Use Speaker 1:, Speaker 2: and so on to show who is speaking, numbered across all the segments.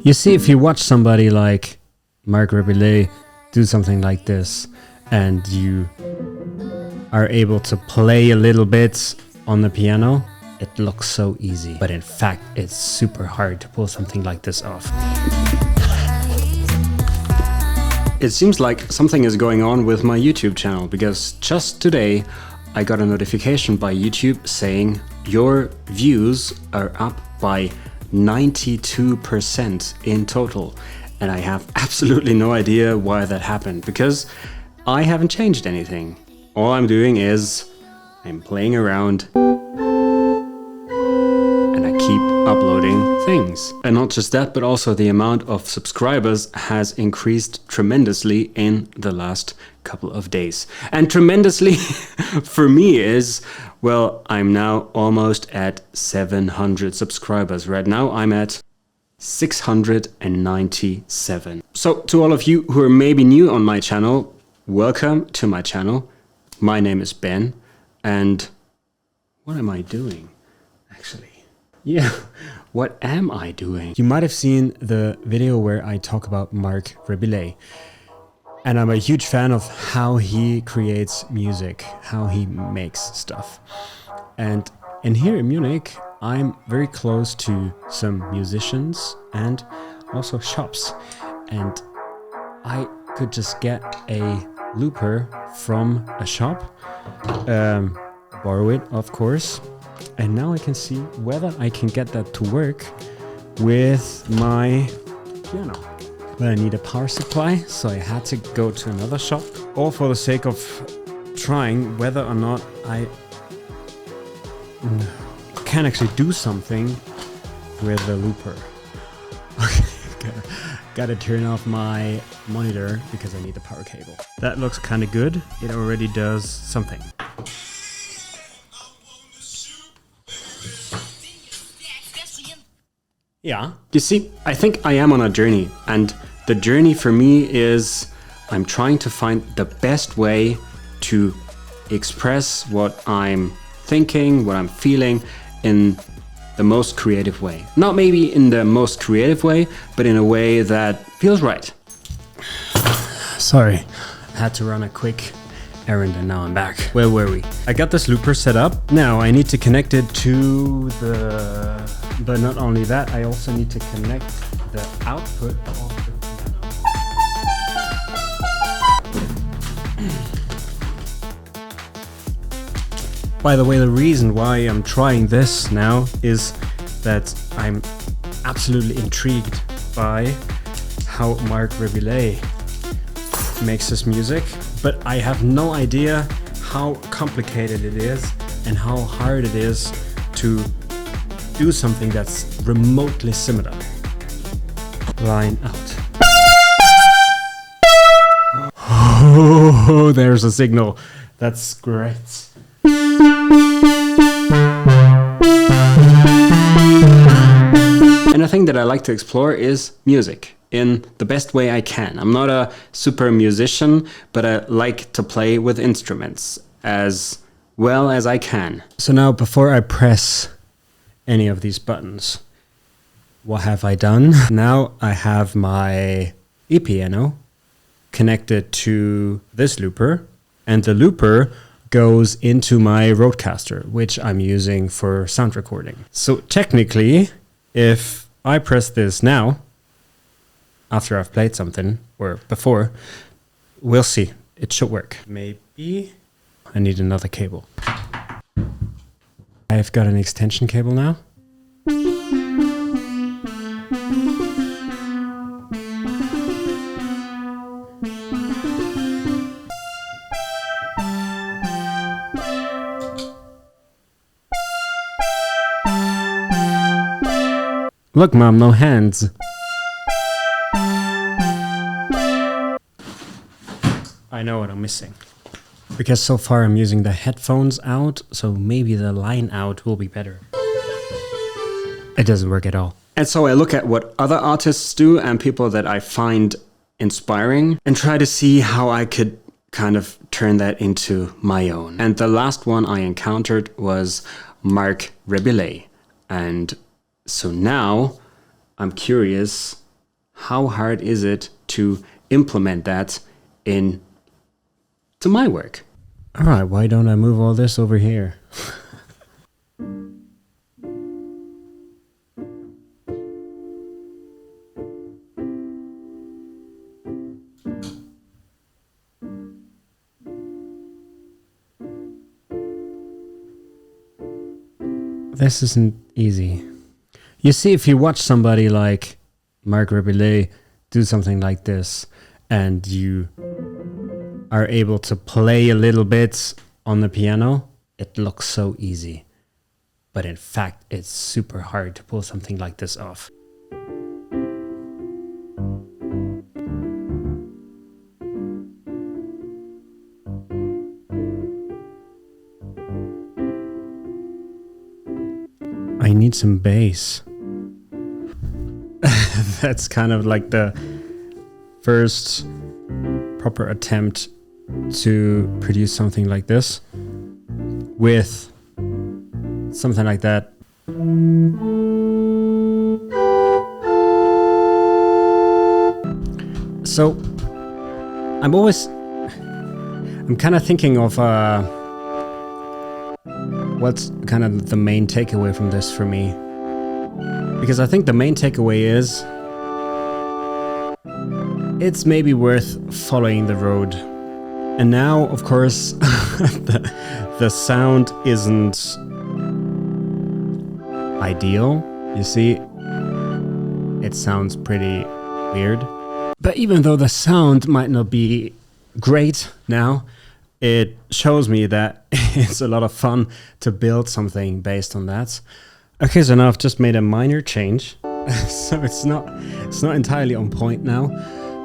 Speaker 1: You see, if you watch somebody like Marc Rebillet do something like this, and you are able to play a little bit on the piano, it looks so easy. But in fact, it's super hard to pull something like this off. It seems like something is going on with my YouTube channel, because just today I got a notification by YouTube saying your views are up by 92% in total. And I have absolutely no idea why that happened, because I haven't changed anything. All I'm doing is I'm playing around and I keep uploading things. And not just that, but also the amount of subscribers has increased tremendously in the last couple of days. And tremendously for me is, well, I'm now almost at 700 subscribers. Right now I'm at 697. So to all of you who are maybe new on my channel, welcome to my channel. My name is Ben, and what am I doing actually? Yeah, what am I doing? You might have seen the video where I talk about Marc Rebillet, and I'm a huge fan of how he creates music, how he makes stuff. And in here in Munich, I'm very close to some musicians and also shops, and I could just get a looper from a shop, borrow it of course, and now I can see whether I can get that to work with my piano. But I need a power supply, so I had to go to another shop, all for the sake of trying whether or not I can actually do something with the looper. Okay, gotta turn off my monitor because I need the power cable. That looks kind of good. It already does something. Yeah. You see, I think I am on a journey, and the journey for me is I'm trying to find the best way to express what I'm thinking, what I'm feeling in the most creative way. Not maybe in the most creative way, but in a way that feels right. Sorry, I had to run a quick errand and now I'm back. Where were we? I got this looper set up. Now I need to connect it to the... But not only that, I also need to connect the output of the piano. By the way, the reason why I'm trying this now is that I'm absolutely intrigued by how Marc Rebillet makes his music, but I have no idea how complicated it is and how hard it is to do something that's remotely similar. Line out. Oh, there's a signal. That's great. And a thing that I like to explore is music in the best way I can. I'm not a super musician, but I like to play with instruments as well as I can. So now, before I press any of these buttons, what have I done? Now I have my e-piano connected to this looper, and the looper goes into my Rodecaster, which I'm using for sound recording. So technically, if I press this now, after I've played something, or before, we'll see. It should work. Maybe I need another cable. I've got an extension cable now. Look, Mom, no hands. I know what I'm missing. Because so far I'm using the headphones out, so maybe the line out will be better. It doesn't work at all. And so I look at what other artists do and people that I find inspiring and try to see how I could kind of turn that into my own. And the last one I encountered was Marc Rebillet. And so now I'm curious how hard is it to implement that into my work? All right, why don't I move all this over here? This isn't easy. You see, if you watch somebody like Marc Rebillet do something like this, and you are able to play a little bit on the piano, it looks so easy. But in fact, it's super hard to pull something like this off. I need some bass. That's kind of like the first proper attempt to produce something like this with something like that. So I'm kind of thinking of what's kind of the main takeaway from this for me. Because I think the main takeaway is it's maybe worth following the road. And now, of course, the sound isn't ideal. You see, it sounds pretty weird. But even though the sound might not be great now, it shows me that it's a lot of fun to build something based on that. Okay, so now I've just made a minor change. So it's not entirely on point now.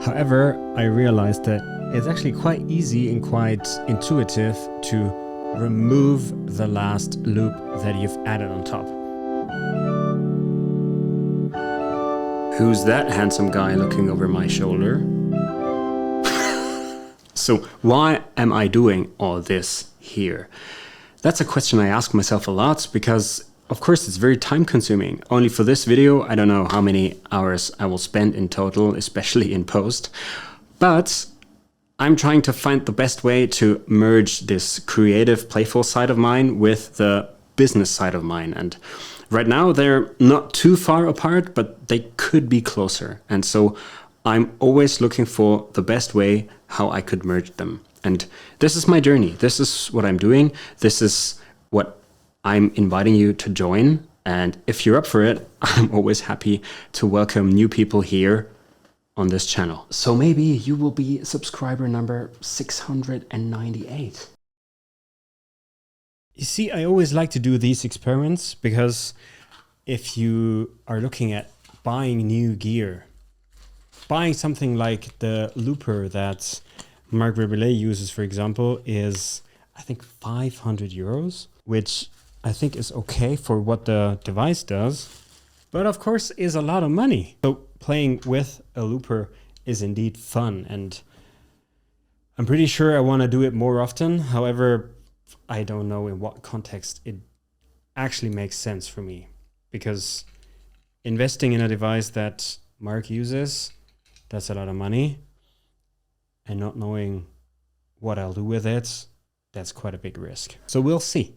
Speaker 1: However, I realized that it's actually quite easy and quite intuitive to remove the last loop that you've added on top. Who's that handsome guy looking over my shoulder? So why am I doing all this here? That's a question I ask myself a lot because, of course, it's very time consuming. Only for this video, I don't know how many hours I will spend in total, especially in post. But I'm trying to find the best way to merge this creative, playful side of mine with the business side of mine. And right now they're not too far apart, but they could be closer. And so I'm always looking for the best way how I could merge them. And this is my journey. This is what I'm doing. This is what I'm inviting you to join. And if you're up for it, I'm always happy to welcome new people here on this channel. So maybe you will be subscriber number 698. You see, I always like to do these experiments because if you are looking at buying new gear, buying something like the looper that Marc Rebillet uses, for example, is I think 500 euros, which I think is okay for what the device does, but of course is a lot of money. So playing with a looper is indeed fun, and I'm pretty sure I want to do it more often. However, I don't know in what context it actually makes sense for me, because investing in a device that Marc uses, that's a lot of money, and not knowing what I'll do with it, that's quite a big risk. So we'll see.